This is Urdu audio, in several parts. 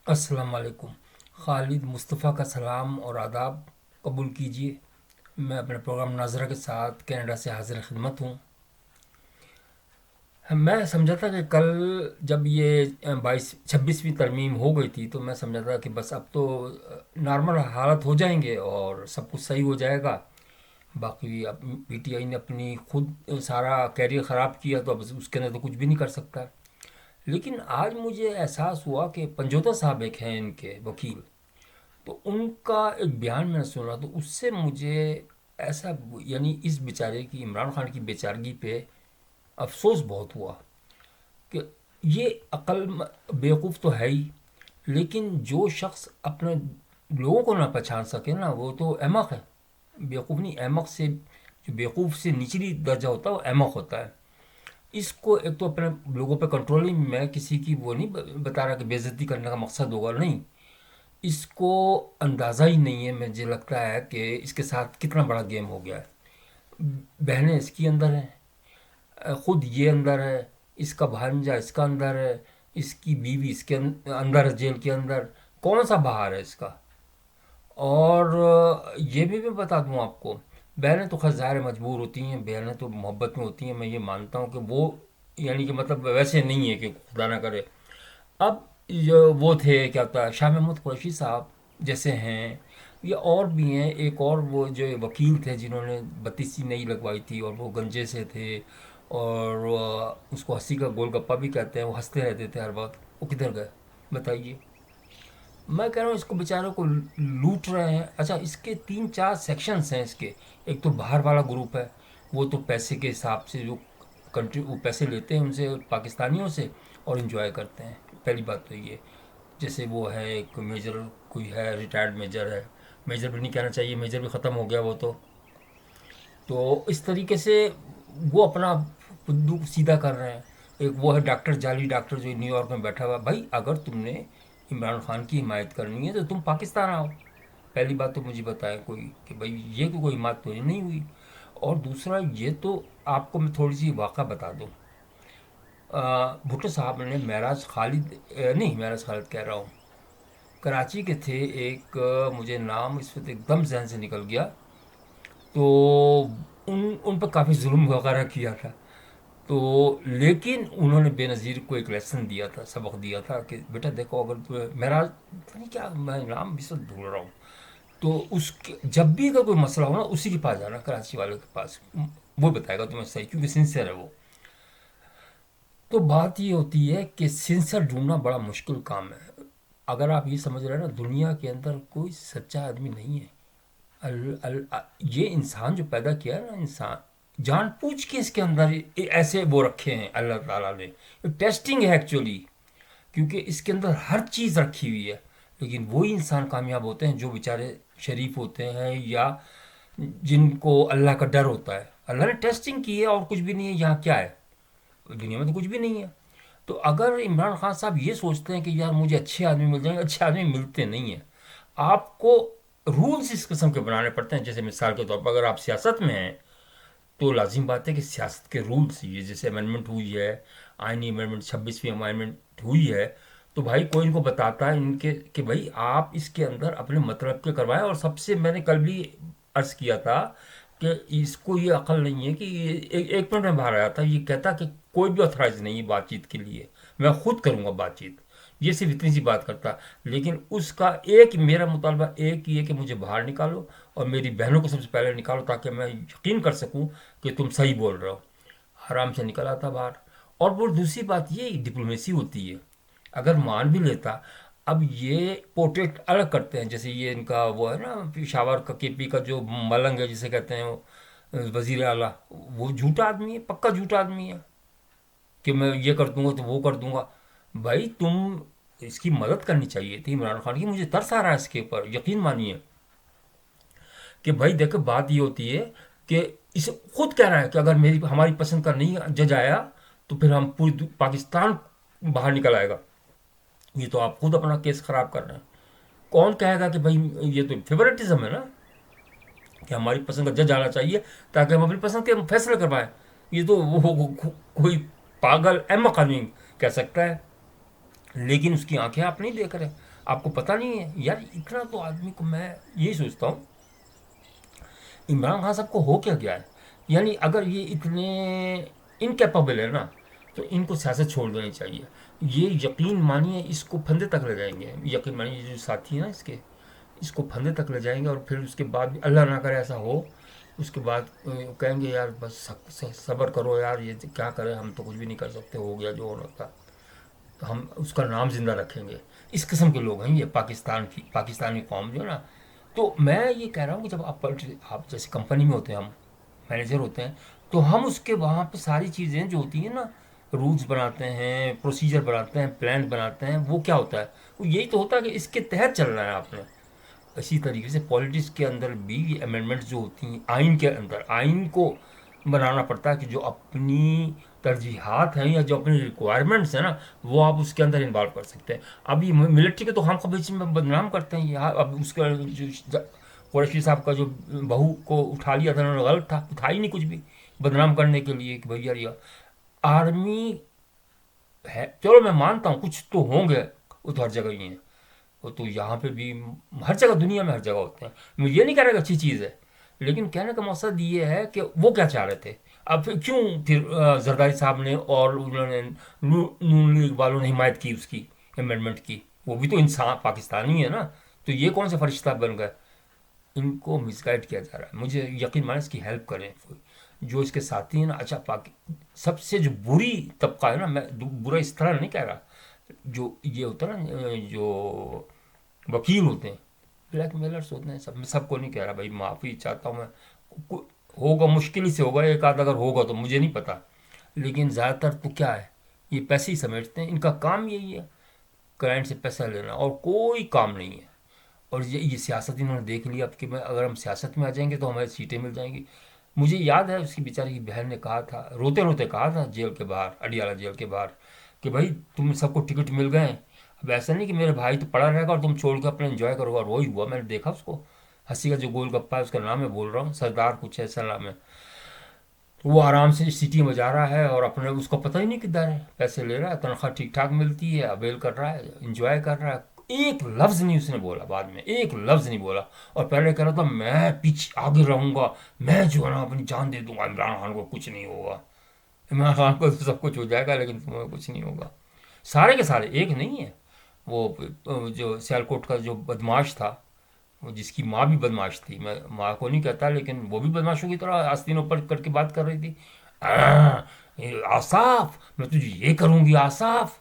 السلام علیکم۔ خالد مصطفیٰ کا سلام اور آداب قبول کیجیے۔ میں اپنے پروگرام ناظرہ کے ساتھ کینیڈا سے حاضر خدمت ہوں۔ میں سمجھا تھا کہ کل جب یہ 26ویں ترمیم ہو گئی تھی تو میں سمجھا تھا کہ بس اب تو نارمل حالت ہو جائیں گے اور سب کچھ صحیح ہو جائے گا۔ باقی اب پی ٹی آئی نے اپنی خود سارا کیریئر خراب کیا تو اب اس کے اندر تو کچھ بھی نہیں کر سکتا۔ لیکن آج مجھے احساس ہوا کہ پنجوتا صاحب ایک ہیں ان کے وکیل، تو ان کا ایک بیان میں نے سنا تو اس سے مجھے ایسا یعنی اس بیچارے کی عمران خان کی بیچارگی پہ افسوس بہت ہوا کہ یہ بیوقوف تو ہے ہی، لیکن جو شخص اپنے لوگوں کو نہ پہچان سکے نا وہ تو احمق ہے۔ بیوقوف نہیں، احمق سے جو بیوقوف سے نچلی درجہ ہوتا ہے وہ احمق ہوتا ہے۔ اس کو ایک تو اپنے لوگوں پہ کنٹرول نہیں، میں کسی کی وہ نہیں بتا رہا کہ بے عزتی کرنے کا مقصد ہوگا، نہیں، اس کو اندازہ ہی نہیں ہے مجھے لگتا ہے کہ اس کے ساتھ کتنا بڑا گیم ہو گیا ہے۔ بہنیں اس کی اندر ہیں، خود یہ اندر ہے، اس کا بھانجا اس کا اندر ہے، اس کی بیوی اس کے اندر ہے، جیل کے اندر، کون سا باہر ہے اس کا؟ اور یہ بھی میں بتا دوں آپ کو، بہنیں تو خیر ظاہر مجبور ہوتی ہیں، بہنیں تو محبت میں ہوتی ہیں، میں یہ مانتا ہوں کہ وہ یعنی کہ مطلب ویسے نہیں ہے کہ خدا نہ کرے۔ اب وہ تھے کیا ہوتا ہے شاہ محمود قریشی صاحب جیسے ہیں، یا اور بھی ہیں، ایک اور وہ جو وکیل تھے جنہوں نے 32 نئی لگوائی تھی اور وہ گنجے سے تھے، اور اس کو ہنسی کا گول گپا بھی کہتے ہیں، وہ ہنستے رہتے تھے ہر وقت، وہ کدھر گئے بتائیے؟ میں کہہ رہا ہوں اس کو بیچاروں کو لوٹ رہے ہیں۔ اچھا، اس کے 3 4 سیکشنز ہیں اس کے۔ ایک تو باہر والا گروپ ہے، وہ تو پیسے کے حساب سے جو کنٹری وہ پیسے لیتے ہیں ان سے، پاکستانیوں سے، اور انجوائے کرتے ہیں۔ پہلی بات تو یہ، جیسے وہ ہے ایک میجر، کوئی ہے ریٹائرڈ میجر ہے، میجر بھی نہیں کہنا چاہیے، میجر بھی ختم ہو گیا وہ تو اس طریقے سے وہ اپنا خود سیدھا کر رہے ہیں۔ ایک وہ ہے ڈاکٹر، جعلی ڈاکٹر جو نیو یارک میں بیٹھا ہوا ہے۔ بھائی اگر تم نے عمران خان کی حمایت کرنی ہے تو تم پاکستان آؤ، پہلی بات تو مجھے بتائے کوئی کہ بھائی یہ کوئی حمایت تو نہیں ہوئی۔ اور دوسرا یہ تو آپ کو میں تھوڑی سی واقعہ بتا دوں۔ بھٹو صاحب نے معراج خالد نہیں، معراج خالد کہہ رہا ہوں، کراچی کے تھے ایک، مجھے نام اس وقت ایک دم ذہن سے نکل گیا، تو ان پہ کافی ظلم وغیرہ کیا تھا، تو لیکن انہوں نے بے نظیر کو ایک لیسن دیا تھا، سبق دیا تھا کہ بیٹا دیکھو اگر میرا پتہ نہیں کیا میں نام بھی سب بھول رہا ہوں، تو اس کے جب بھی اگر کوئی مسئلہ ہو نا اسی کے پاس جانا، کراچی والے کے پاس، وہ بتائے گا تمہیں صحیح، کیونکہ سنسیئر ہے وہ۔ تو بات یہ ہوتی ہے کہ سنسر ڈھونڈنا بڑا مشکل کام ہے۔ اگر آپ یہ سمجھ رہے ہیں نا دنیا کے اندر کوئی سچا آدمی نہیں ہے، یہ انسان جو پیدا کیا ہے نا، انسان جان پوچھ کے اس کے اندر ایسے وہ رکھے ہیں اللہ تعالیٰ نے، ٹیسٹنگ ہے ایکچولی، کیونکہ اس کے اندر ہر چیز رکھی ہوئی ہے، لیکن وہی انسان کامیاب ہوتے ہیں جو بیچارے شریف ہوتے ہیں یا جن کو اللہ کا ڈر ہوتا ہے۔ اللہ نے ٹیسٹنگ کی ہے اور کچھ بھی نہیں ہے، یہاں کیا ہے؟ دنیا میں تو کچھ بھی نہیں ہے۔ تو اگر عمران خان صاحب یہ سوچتے ہیں کہ یار مجھے اچھے آدمی مل جائیں گے، اچھے آدمی ملتے نہیں ہیں۔ آپ کو رولز اس قسم کے بنانے پڑتے ہیں، جیسے مثال کے طور پر اگر آپ سیاست میں ہیں تو لازم بات ہے کہ سیاست کے رولز، یہ جیسے امینڈمنٹ ہوئی ہے، آئینی امینڈمنٹ 26ویں امینڈمنٹ ہوئی ہے، تو بھائی کوئی ان کو بتاتا ہے ان کے کہ بھائی آپ اس کے اندر اپنے مطلب کے کروائیں۔ اور سب سے میں نے کل بھی عرض کیا تھا کہ اس کو یہ عقل نہیں ہے کہ ایک منٹ میں باہر آیا تھا یہ کہتا کہ کوئی بھی اتھرائز نہیں ہے بات چیت کے لیے، میں خود کروں گا بات چیت، یہ صرف اتنی سی بات کرتا، لیکن اس کا ایک میرا مطالبہ ایک ہی ہے کہ مجھے باہر نکالو اور میری بہنوں کو سب سے پہلے نکالو تاکہ میں یقین کر سکوں کہ تم صحیح بول رہے ہو۔ آرام سے نکل آتا باہر۔ اور وہ دوسری بات یہ ڈپلومیسی ہوتی ہے، اگر مان بھی لیتا، اب یہ پورٹریٹ الگ کرتے ہیں، جیسے یہ ان کا وہ ہے نا پشاور کا کے پی کا جو ملنگ ہے جسے کہتے ہیں وزیر اعلیٰ، وہ جھوٹا آدمی ہے، پکا جھوٹا آدمی ہے کہ میں یہ کر دوں گا تو وہ کر دوں گا۔ بھائی تم اس کی مدد کرنی چاہیے تھی عمران خان کی، مجھے ترس آ رہا ہے اس کے اوپر، یقین مانیے کہ بھائی دیکھو بات یہ ہوتی ہے کہ اسے خود کہہ رہا ہے کہ اگر ہماری پسند کا نہیں جج آیا تو پھر ہم پوری پاکستان باہر نکل آئے گا۔ یہ تو آپ خود اپنا کیس خراب کر رہے ہیں۔ کون کہے گا کہ بھائی یہ تو فیورٹزم ہے نا، کہ ہماری پسند کا جج آنا چاہیے تاکہ ہم اپنی پسند کے فیصلے کروائیں؟ یہ تو کوئی پاگل احمق آدمی کہہ سکتا ہے، لیکن اس کی آنکھیں آپ نہیں دیکھ رہے۔ آپ کو پتہ نہیں ہے یار، اتنا تو آدمی کو میں یہی سوچتا ہوں عمران خان صاحب کو ہو کیا گیا ہے. یعنی اگر یہ اتنے انکیپیبل ہے نا تو ان کو سیاست چھوڑ دینی چاہیے. یہ یقین مانیے اس کو پھندے تک لے جائیں گے، یقین مانیے یہ جو ساتھی ہیں نا اس کو پھندے تک لے جائیں گے، اور پھر اس کے بعد بھی اللہ نہ کرے ایسا ہو، اس کے بعد کہیں گے یار بس صبر کرو یار، یہ کیا کریں، ہم تو کچھ بھی نہیں کر سکتے، ہو گیا جو ہونا تھا. تو ہم اس کا نام زندہ رکھیں گے. اس قسم کے لوگ ہیں یہ پاکستانی قوم جو ہے نا. تو میں یہ کہہ رہا ہوں کہ جب آپ جیسے کمپنی میں ہوتے ہیں، ہم مینیجر ہوتے ہیں، تو ہم اس کے وہاں پہ ساری چیزیں جو ہوتی ہیں نا، رولز بناتے ہیں، پروسیجر بناتے ہیں، پلان بناتے ہیں، وہ کیا ہوتا ہے؟ وہ یہی تو ہوتا ہے کہ اس کے تحت چل رہا ہے آپ نے. اسی طریقے سے پالیٹکس کے اندر بھی یہ امینڈمنٹس جو ہوتی ہیں آئین کے اندر، آئین کو بنانا پڑتا ہے کہ جو اپنی ترجیحات ہیں یا جو اپنی ریکوائرمنٹس ہیں نا، وہ آپ اس کے اندر انوالو کر سکتے ہیں. اب یہ ملٹری کے تو ہم بیچ میں بدنام کرتے ہیں یہاں. اب اس کا جو قریشی صاحب کا جو بہو کو اٹھا لیا تھا انہوں نے، غلط تھا، اٹھا ہی نہیں کچھ بھی بدنام کرنے کے لیے کہ بھائی یار یہ آرمی ہے. چلو میں مانتا ہوں کچھ تو ہوں گے، وہ تو ہر جگہ ہی ہیں، وہ تو یہاں پہ بھی ہر جگہ، دنیا میں ہر جگہ ہوتے ہیں. میں یہ نہیں کہہ رہا کہ اچھی چیز ہے، لیکن کہنے کا مقصد یہ ہے کہ وہ کیا چاہ رہے تھے. اب پھر کیوں پھر زرداری صاحب نے اور انہوں نے نون لیگ والوں نے حمایت کی اس کی امینڈمنٹ کی؟ وہ بھی تو انسان پاکستانی ہے نا. تو یہ کون سے فرشتہ بن گئے؟ ان کو مس گائڈ کیا جا رہا ہے. مجھے یقین مانے اس کی ہیلپ کریں جو اس کے ساتھی ہیں نا. اچھا سب سے جو بری طبقہ ہے نا، میں برا اس طرح نہیں کہہ رہا، جو یہ ہوتا ہے نا، جو وکیل ہوتے ہیں، بلیک میلرس ہوتے ہیں، میں سب کو نہیں کہہ رہا بھائی، معافی چاہتا ہوں میں. ہوگا مشکل ہی سے ہوگا، ایک آدھ اگر ہوگا تو مجھے نہیں پتا، لیکن زیادہ تر تو کیا ہے، یہ پیسے ہی سمیٹتے ہیں. ان کا کام یہی ہے، کلائنٹ سے پیسہ لینا، اور کوئی کام نہیں ہے. اور یہ سیاست انہوں نے دیکھ لیا اب کہ اگر ہم سیاست میں آ جائیں گے تو ہماری سیٹیں مل جائیں گی. مجھے یاد ہے اس کی بیچاری کی بہن نے کہا تھا، روتے روتے کہا تھا جیل کے باہر، اڈیالہ جیل کے باہر، کہ بھائی تم سب کو ٹکٹ مل گئے ہیں، اب ایسا نہیں کہ میرے بھائی تو پڑا رہے گا اور تم چھوڑ کے اپنے انجوائے کرو گا. اور وہی ہوا، میں نے دیکھا اس کو. ہنسی کا جو گول گپا ہے اس کا نام ہے، بول رہا ہوں، سردار کچھ ایسا نام ہے. وہ آرام سے سیٹی بجا رہا ہے اور اپنے اس کو پتہ ہی نہیں کدھر ہے، پیسے لے رہا ہے، تنخواہ ٹھیک ٹھاک ملتی ہے، اویل کر رہا ہے، انجوائے کر رہا ہے. ایک لفظ نہیں اس نے بولا، بعد میں ایک لفظ نہیں بولا. اور پہلے کہہ رہا تھا میں پیچھے آگے رہوں گا، میں جو ہے نا اپنی جان دے دوں گا، عمران خان کو کچھ نہیں ہوگا. عمران خان کو تو سب کچھ ہو جائے گا لیکن تمہیں کچھ نہیں ہوگا. سارے کے سارے ایک نہیں ہے. وہ جو سیالکوٹ کا جو بدماش تھا، وہ جس کی ماں بھی بدماش تھی، میں ماں کو نہیں کہتا لیکن وہ بھی بدماشوں کی طرح آستینوں پر کر کے بات کر رہی تھی. آصاف میں تجھے یہ کروں گی آصاف.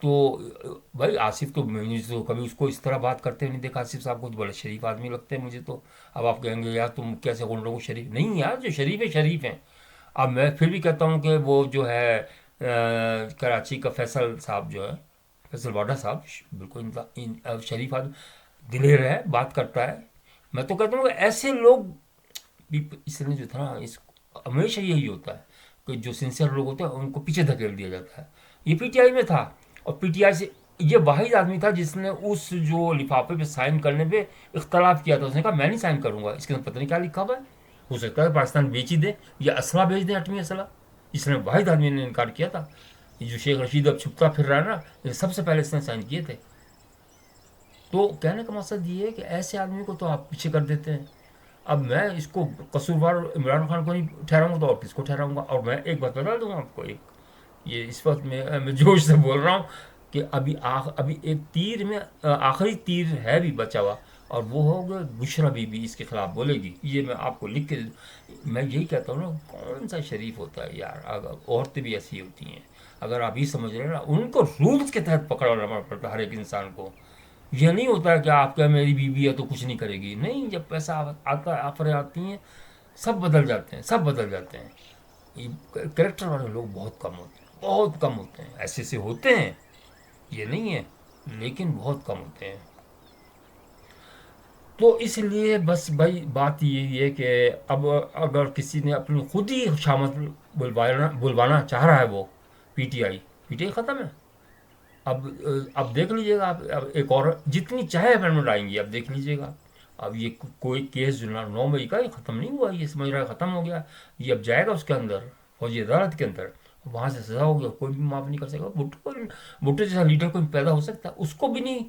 تو بھائی آصف تو میں نے تو کبھی اس کو اس طرح بات کرتے ہوئے نہیں دیکھا. آصف صاحب کو تو بڑے شریف آدمی لگتے ہیں مجھے تو. اب آپ کہیں گے یار تم کیسے غنڈوں کو شریف نہیں، یار جو شریف ہے شریف ہیں. اب میں پھر بھی کہتا ہوں کہ وہ جو ہے کراچی کا فیصل صاحب جو ہے، فیصل واڈا صاحب، بالکل شریف آدمی، دلیر ہے، بات کرتا ہے. میں تو کہتا ہوں کہ ایسے لوگ بھی اس نے جو تھا نا، ہمیشہ یہی ہوتا ہے کہ جو سنسیئر لوگ ہوتے ہیں ان کو پیچھے دھکیل دیا جاتا ہے. یہ پی ٹی آئی میں تھا، اور پی ٹی آئی سے یہ واحد آدمی تھا جس نے اس جو لفافے پہ سائن کرنے پہ اختلاف کیا تھا. اس نے کہا میں نہیں سائن کروں گا، اس کے اندر پتہ نہیں کیا لکھا ہوا ہے، ہو سکتا ہے پاکستان بیچ ہی دے یا اسلحہ بھیج دیں، ایٹمی اسلحہ. اس نے واحد آدمی نے انکار کیا تھا. یہ جو شیخ رشید اب چھپتا پھر رہا ہے نا، یہ سب سے پہلے اس نے سائن کیے تھے. تو کہنے کا مقصد یہ ہے کہ ایسے آدمی کو تو آپ پیچھے کر دیتے ہیں. اب میں اس کو قصوروار عمران خان کو نہیں ٹھہراؤں گا تو اور کس کو ٹھہراؤں گا؟ اور میں ایک بات بتا دوں گا آپ کو، یہ اس وقت میں جوش سے بول رہا ہوں کہ ابھی ایک تیر میں آخری تیر ہے بھی بچا ہوا، اور وہ ہوگا بشرا بی بی اس کے خلاف بولے گی. یہ میں آپ کو لکھ کے، میں یہی کہتا ہوں نا، کون سا شریف ہوتا ہے یار. اگر عورتیں بھی ایسی ہوتی ہیں، اگر آپ یہ سمجھ رہے ہیں نا، ان کو رولز کے تحت پکڑنا پڑتا ہے ہر ایک انسان کو. یہ نہیں ہوتا ہے کہ آپ کا میری بیوی ہے تو کچھ نہیں کرے گی. نہیں، جب پیسہ آتا ہے، آفریں آتی ہیں، سب بدل جاتے ہیں، سب بدل جاتے ہیں. یہ کریکٹر والے لوگ بہت کم ہوتے ہیں، بہت کم ہوتے ہیں. ایسے سے ہوتے ہیں، یہ نہیں ہے، لیکن بہت کم ہوتے ہیں. تو اس لیے بس بھائی بات یہی ہے کہ اب اگر کسی نے اپنی خود ہی شامت بلوانا چاہ رہا ہے، وہ پی ٹی آئی ختم ہے. اب دیکھ لیجیے گا آپ، اب ایک اور جتنی چاہے امینڈمنٹ آئیں گی، اب دیکھ لیجیے گا. اب یہ کوئی کیس جو 9 مئی کا یہ ختم نہیں ہوا، یہ سمجھ رہا ہے ختم ہو گیا. یہ اب جائے گا اس کے اندر، فوجی عدالت کے اندر، وہاں سے سزا ہو گیا، کوئی بھی معاف نہیں کر سکے گا. بھٹو جیسا لیڈر کوئی پیدا ہو سکتا ہے، اس کو بھی نہیں